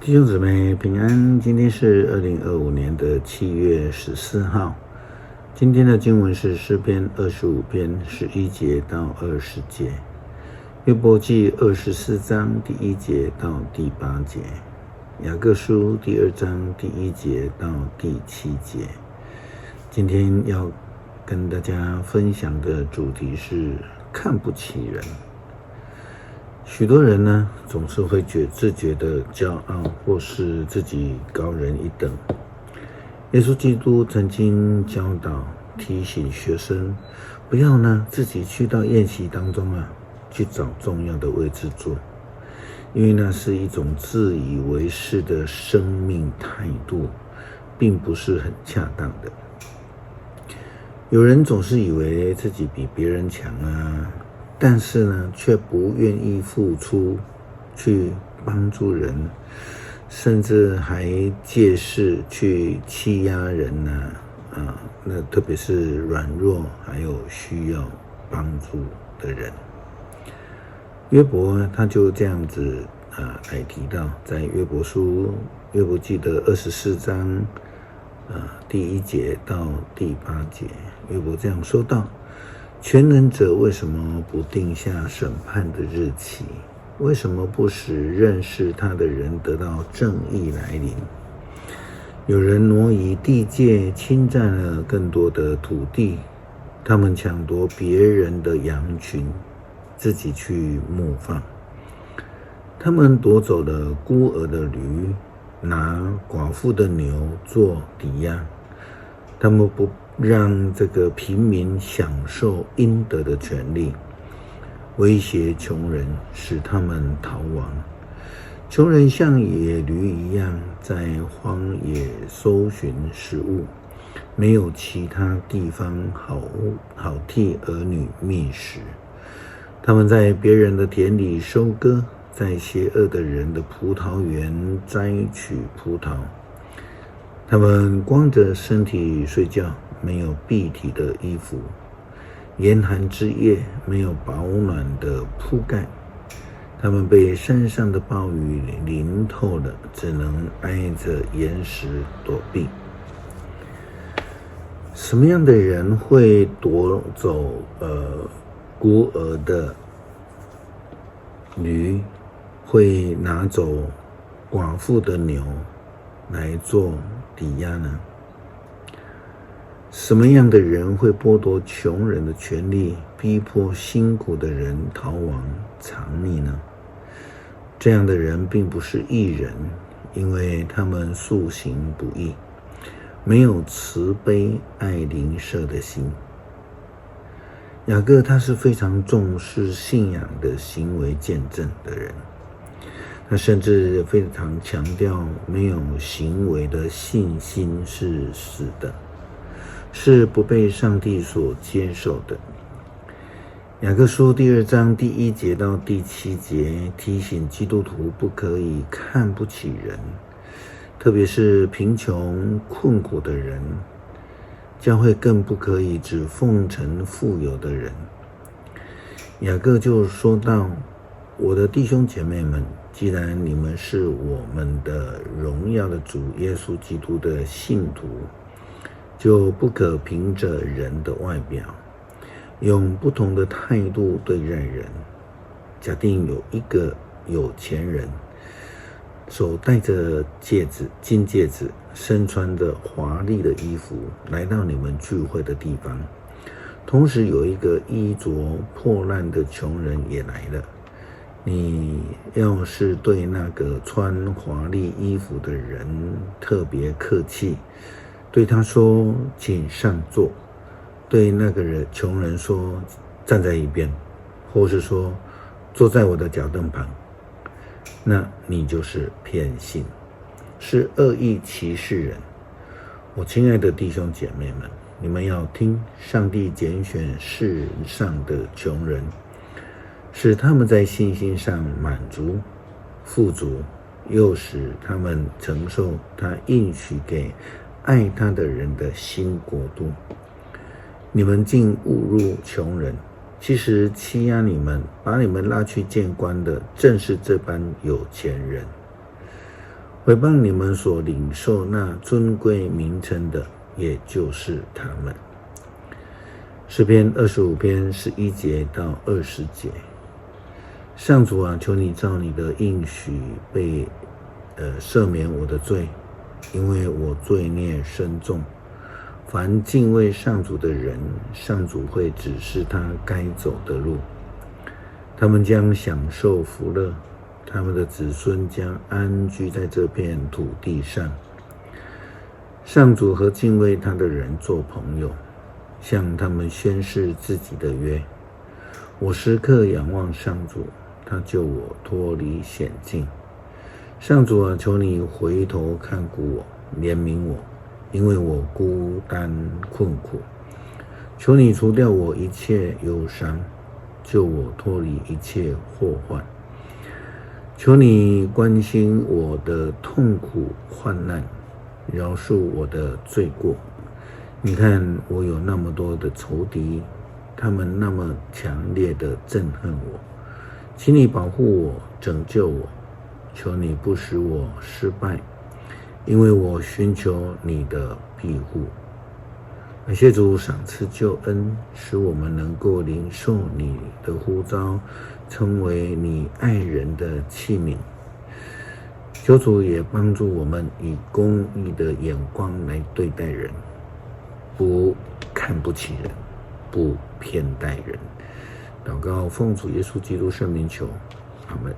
弟兄姊妹平安，今天是2025年的7月14号。今天的经文是诗篇25篇11节到20节，约伯记24章第1节到第8节，雅各书第2章第1节到第7节。今天要跟大家分享的主题是看不起人。许多人呢，总是会自觉的骄傲，或是自己高人一等。耶稣基督曾经教导提醒学生，不要呢自己去到宴席当中去找重要的位置坐，因为那是一种自以为是的生命态度，并不是很恰当的。有人总是以为自己比别人强但是呢，却不愿意付出去帮助人，甚至还借势去欺压人那特别是软弱还有需要帮助的人。约伯他就这样子来提到，在约伯记的24章第1节到第8节，约伯这样说道：全能者为什么不定下审判的日期？为什么不使认识他的人得到正义来临？有人挪移地界，侵占了更多的土地，他们抢夺别人的羊群，自己去牧放。他们夺走了孤儿的驴，拿寡妇的牛做抵押。他们不让这个平民享受应得的权利，威胁穷人，使他们逃亡。穷人像野驴一样，在荒野搜寻食物，没有其他地方好替儿女觅食。他们在别人的田里收割，在邪恶的人的葡萄园摘取葡萄。他们光着身体睡觉，没有蔽体的衣服，严寒之夜没有保暖的铺盖。他们被山上的暴雨淋透了，只能挨着岩石躲避。什么样的人会夺走孤儿的驴，会拿走寡妇的牛来做抵押呢？什么样的人会剥夺穷人的权利，逼迫辛苦的人逃亡藏匿呢？这样的人并不是义人，因为他们素行不义，没有慈悲爱邻舍的心。雅各他是非常重视信仰的行为见证的人，他甚至非常强调，没有行为的信心是死的，是不被上帝所接受的。雅各书第2章第1节到第7节提醒基督徒不可以看不起人，特别是贫穷困苦的人，教会更不可以只奉承富有的人。雅各就说到：我的弟兄姐妹们，既然你们是我们的荣耀的主耶稣基督的信徒，就不可凭着人的外表，用不同的态度对待人。假定有一个有钱人，手戴着金戒指，身穿着华丽的衣服，来到你们聚会的地方，同时有一个衣着破烂的穷人也来了。你要是对那个穿华丽衣服的人特别客气，对他说请上座，对那个穷人说站在一边，或是说坐在我的脚凳旁，那你就是偏心，是恶意歧视人。我亲爱的弟兄姐妹们，你们要听，上帝拣选世上的穷人，使他们在信心上满足富足，又使他们承受他应许给爱他的人的新国度。你们竟误入穷人，其实欺压你们，把你们拉去见官的，正是这般有钱人。毁谤你们所领受那尊贵名称的，也就是他们。诗篇25篇11节到20节。上主啊，求你照你的应许赦免我的罪，因为我罪孽深重。凡敬畏上主的人，上主会指示他该走的路，他们将享受福乐，他们的子孙将安居在这片土地上。上主和敬畏他的人做朋友，向他们宣示自己的约。我时刻仰望上主，他救我脱离险境。上主啊，求你回头看顾我，怜悯我，因为我孤单困苦。求你除掉我一切忧伤，救我脱离一切祸患。求你关心我的痛苦患难，饶恕我的罪过。你看我有那么多的仇敌，他们那么强烈的憎恨我，请你保护我，拯救我。求你不使我失败，因为我寻求你的庇护。感谢主赏赐救恩，使我们能够领受你的呼召，成为你爱人的器皿。求主也帮助我们以公义的眼光来对待人，不看不起人，不偏待人。祷告奉主耶稣基督圣名求，阿们。